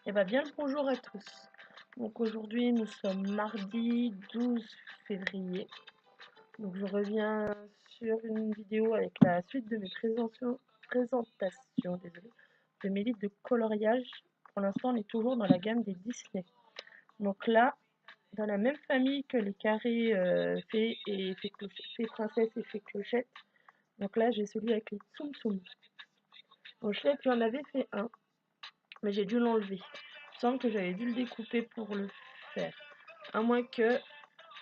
Eh bien, bien le bonjour à tous. Donc aujourd'hui, nous sommes mardi 12 février. Donc je reviens sur une vidéo avec la suite de mes présentations de mes livres de coloriage. Pour l'instant, on est toujours dans la gamme des Disney. Donc là, dans la même famille que les carrés fées et fées princesses et fées clochettes. Donc là, j'ai celui avec les Tsum Tsum. Donc je sais que j'en avais fait un, mais j'ai dû l'enlever. Il me semble que j'avais dû le découper pour le faire. À moins que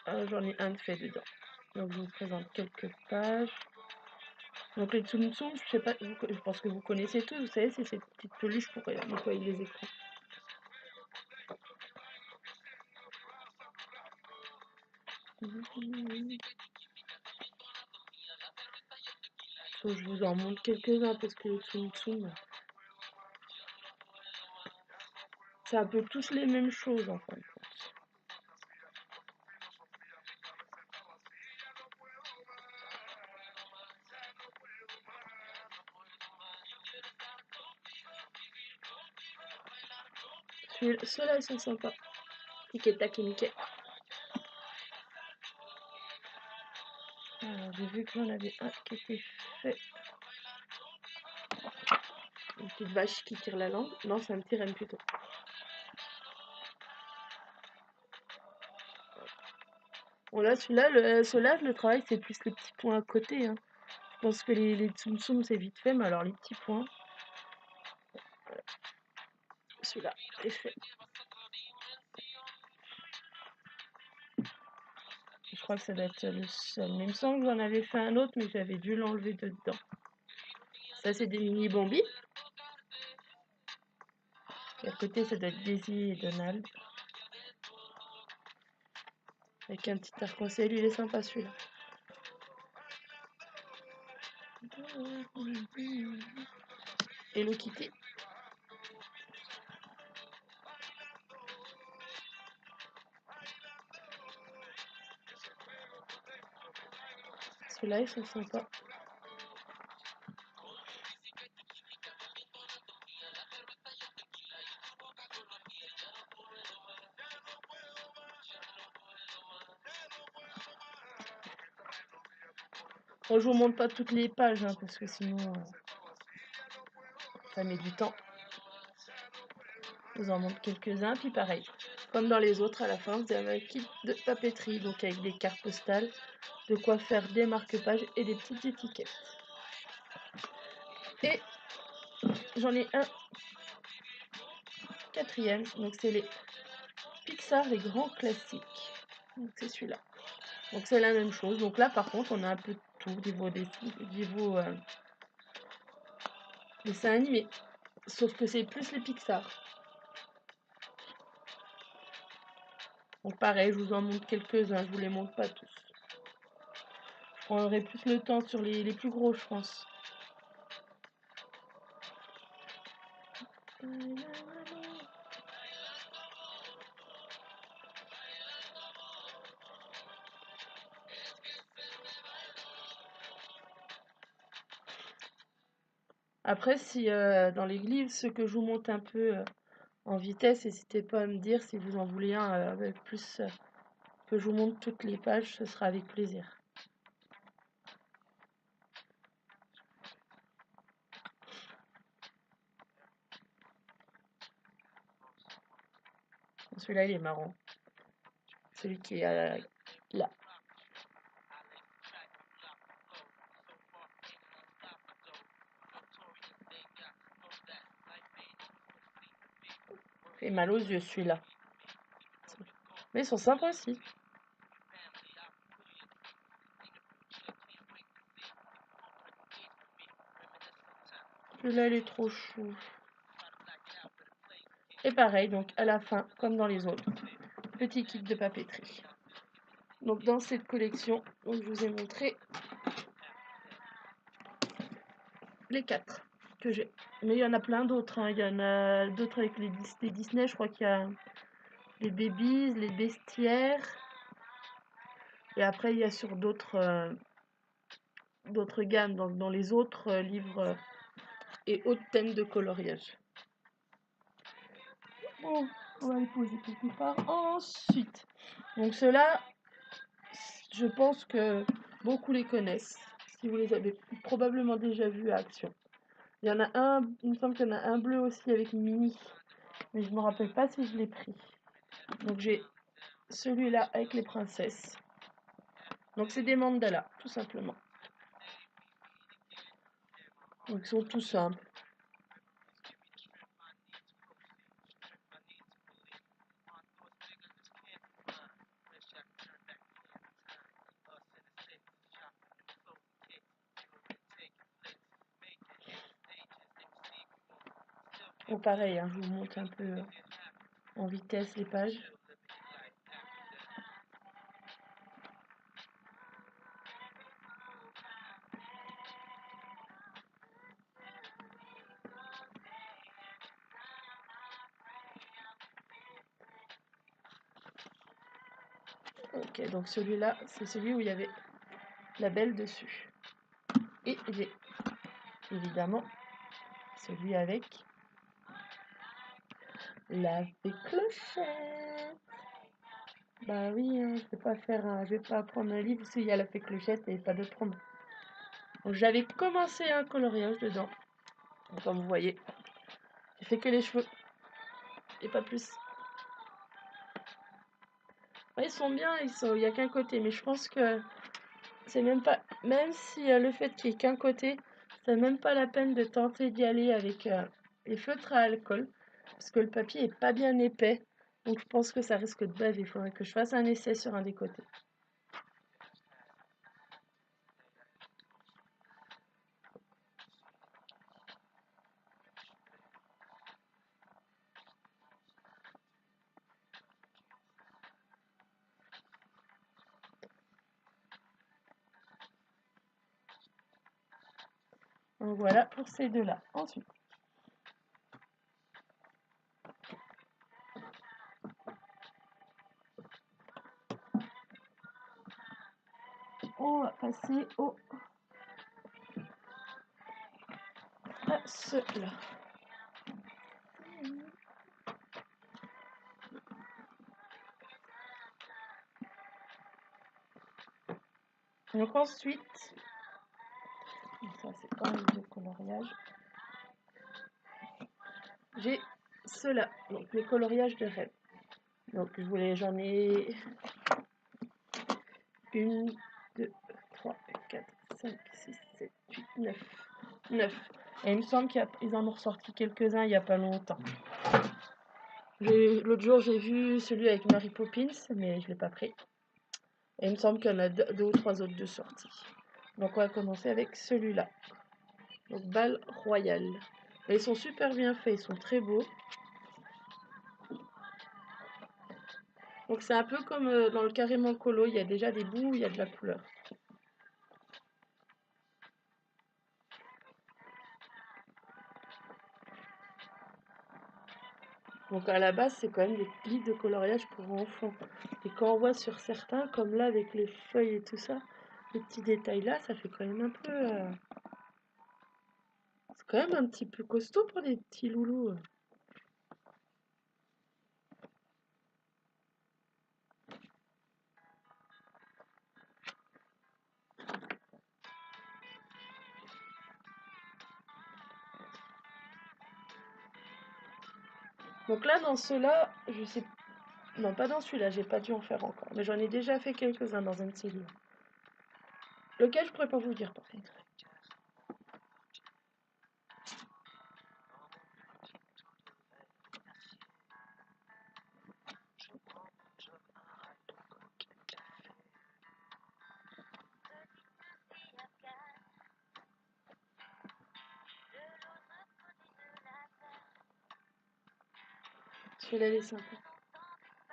j'en ai un de fait dedans. Donc je vous présente quelques pages. Donc les Tsum Tsum, je sais pas, je pense que vous connaissez tous, vous savez, c'est ces petites peluches pour nettoyer les écrans. Donc, je vous en montre quelques-uns parce que les Tsum Tsum, c'est un peu tous les mêmes choses en fin de compte. Ceux-là, ils sont sympas. Tic et tac et Mickey. Alors, j'ai vu que j'en avais un qui était fait. Une petite vache qui tire la langue. Non, c'est un petit renne plutôt. Bon là, celui-là, le travail, c'est plus les petits points à côté. Hein. Je pense que les Tsum Tsum, c'est vite fait, mais alors les petits points, voilà. Celui-là est fait. Je crois que ça doit être le seul. Mais il me semble que j'en avais fait un autre, mais j'avais dû l'enlever de dedans. Ça, c'est des mini Bambi. Et à côté, ça doit être Daisy et Donald. Avec un petit arc-en-ciel, il est sympa celui-là. Hello Kitty. Ceux-là, ils sont sympas. Bon, je vous montre pas toutes les pages, hein, parce que sinon, ça met du temps. Je vous en montre quelques-uns, puis pareil. Comme dans les autres, à la fin, vous avez un kit de papeterie, donc avec des cartes postales, de quoi faire des marque-pages et des petites étiquettes. Et j'en ai un quatrième, donc c'est les Pixar, les grands classiques. Donc c'est celui-là. Donc c'est la même chose. Donc là par contre on a un peu de tout niveau dessin animé. Sauf que c'est plus les Pixar. Donc pareil, je vous en montre quelques-uns, je vous les montre pas tous. Je prendrai plus le temps sur les plus gros, je pense. Après, si dans les livres, ceux que je vous montre un peu en vitesse, n'hésitez pas à me dire si vous en voulez un avec plus que je vous montre toutes les pages, ce sera avec plaisir. Celui-là, il est marrant. Celui qui est là. Il fait mal aux yeux, celui-là. Mais ils sont sympas aussi. Celui-là, il est trop chou. Et pareil, donc à la fin, comme dans les autres, petit kit de papeterie. Donc dans cette collection, donc, je vous ai montré les 4 que j'ai. Mais il y en a plein d'autres. Hein. Il y en a d'autres avec les Disney. Je crois qu'il y a les Babies, les Bestiaires. Et après, il y a sur d'autres gammes, donc dans les autres livres et autres thèmes de coloriage. On va les poser quelque part. Ensuite, donc ceux-là, je pense que beaucoup les connaissent, si vous les avez probablement déjà vus à Action. Il y en a un, il me semble qu'il y en a un bleu aussi avec Mini, mais je me rappelle pas si je l'ai pris. Donc j'ai celui-là avec les princesses. Donc c'est des mandalas, tout simplement. Donc ils sont tout simples. Bon, pareil, hein, je vous montre un peu en vitesse les pages. Ok, donc celui-là, c'est celui où il y avait la belle dessus. Et j'ai évidemment celui avec la clochette. Bah oui, hein, je vais pas prendre un livre s'il y a la fée clochette et pas d'autre promo. Donc j'avais commencé un coloriage dedans. Donc, comme vous voyez, j'ai fait que les cheveux et pas plus. Ouais, ils sont bien, il y a qu'un côté, mais je pense que c'est même pas, même si le fait qu'il y ait qu'un côté, c'est même pas la peine de tenter d'y aller avec les feutres à alcool, parce que le papier est pas bien épais, donc je pense que ça risque de baver. Il faudrait que je fasse un essai sur un des côtés. Donc voilà pour ces deux-là. Ensuite, on va passer à ceux-là. Donc ensuite, ça c'est pas les deux coloriages. J'ai ceux-là, donc les coloriages de rêve. Donc j'en ai 1, 2, 3, 4, 5, 6, 7, 8, 9. 9. Et il me semble qu'ils en ont ressorti quelques-uns il n'y a pas longtemps. L'autre jour, j'ai vu celui avec Mary Poppins, mais je ne l'ai pas pris. Et il me semble qu'il y en a deux ou trois autres de sortie. Donc on va commencer avec celui-là. Donc Bal Royal. Et ils sont super bien faits, ils sont très beaux. Donc c'est un peu comme dans le carrément colo, il y a déjà des bouts où il y a de la couleur. Donc à la base, c'est quand même des livres de coloriage pour enfants. Et quand on voit sur certains, comme là avec les feuilles et tout ça, les petits détails là, ça fait quand même un peu... c'est quand même un petit peu costaud pour des petits loulous. Donc là, dans ceux-là, je sais... Non, pas dans celui-là, j'ai pas dû en faire encore. Mais j'en ai déjà fait quelques-uns dans un de ces livres. Lequel je pourrais pas vous dire par contre. Celui-là, il est sympa.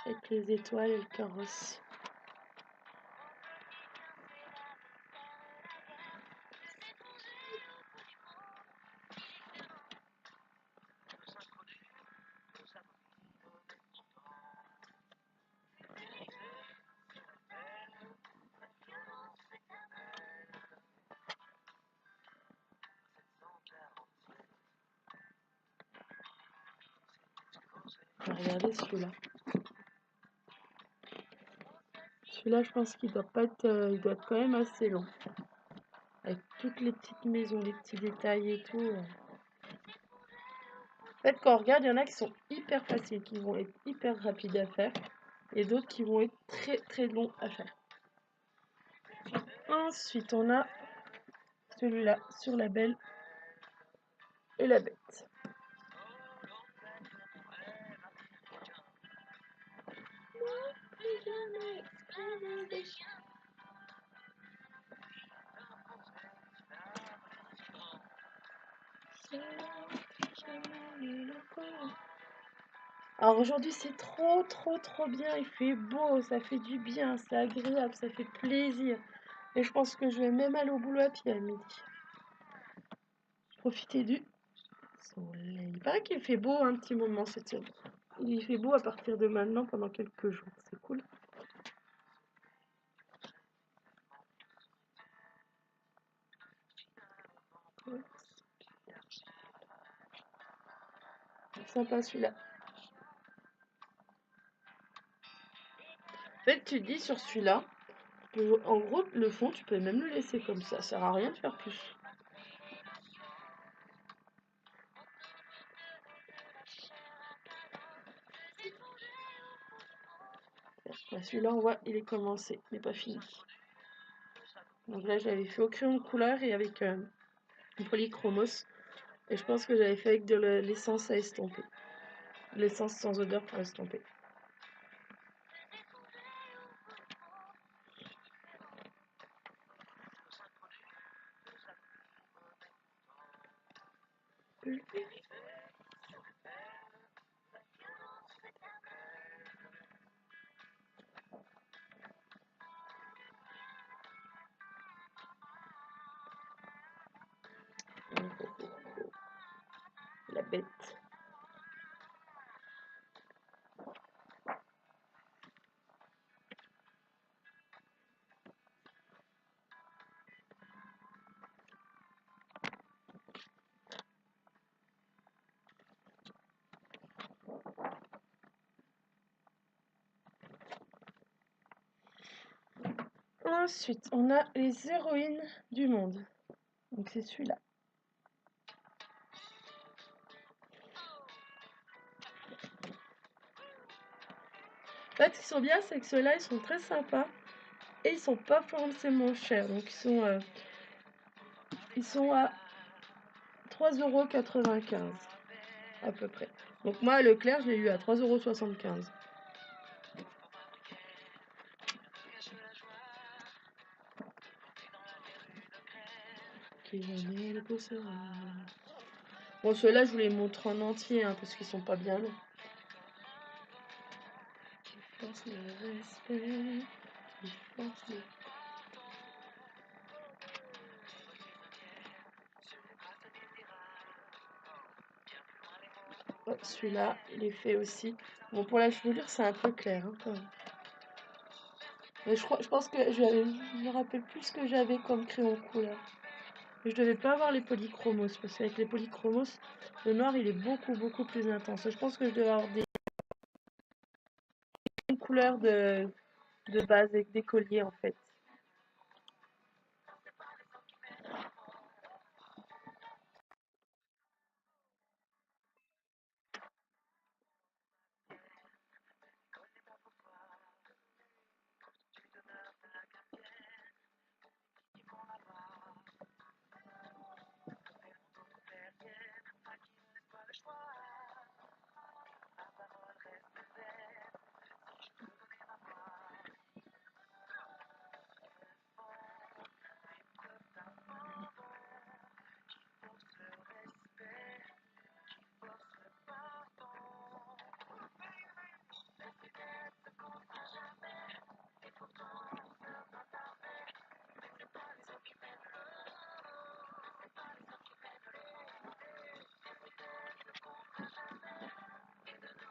Avec les étoiles et le carrosse. On va regarder celui-là. Celui-là, je pense qu'il doit pas être, il doit être quand même assez long. Avec toutes les petites maisons, les petits détails et tout. En fait, quand on regarde, il y en a qui sont hyper faciles, qui vont être hyper rapides à faire. Et d'autres qui vont être très très longs à faire. Ensuite, on a celui-là sur la Belle et la Bête. Alors aujourd'hui c'est trop bien, il fait beau, ça fait du bien, c'est agréable, ça fait plaisir. Et je pense que je vais même aller au boulot à pied à midi. Profiter du soleil. Il paraît qu'il fait beau un petit moment cette semaine. Il fait beau à partir de maintenant pendant quelques jours, c'est cool. Sympa celui-là. En fait, tu dis sur celui-là, en gros, le fond, tu peux même le laisser comme ça sert à rien de faire plus. Celui-là, on voit, il est commencé, il n'est pas fini. Donc là, j'avais fait au crayon de couleur et avec une polychromos. Et je pense que j'avais fait avec de l'essence à estomper. L'essence sans odeur pour estomper. La Bête. Ensuite, on a les héroïnes du monde. Donc c'est celui-là. En fait, ce qui sont bien, c'est que ceux-là, ils sont très sympas. Et ils sont pas forcément chers. Donc ils sont à 3,95 € à peu près. Donc moi, à Leclerc, je l'ai eu à 3,75 €. Qui jamais le posera. Bon, ceux-là, je vous les montre en entier, hein, parce qu'ils sont pas bien longs. Qui force le respect, qui force le... Oh, celui-là, il est fait aussi. Bon, pour la chevelure, c'est un peu clair, hein, quand même. Mais je pense que je me rappelle plus ce que j'avais comme crayon couleur. Mais je devais pas avoir les polychromos, parce qu'avec les polychromos, le noir, il est beaucoup plus intense. Je pense que je devais avoir des couleurs de base avec des colliers, en fait.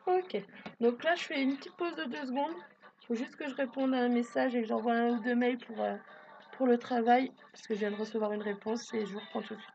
Ok, donc là, je fais une petite pause de 2 secondes. Il faut juste que je réponde à un message et que j'envoie un ou deux mails pour le travail, parce que je viens de recevoir une réponse et je vous reprends tout de suite.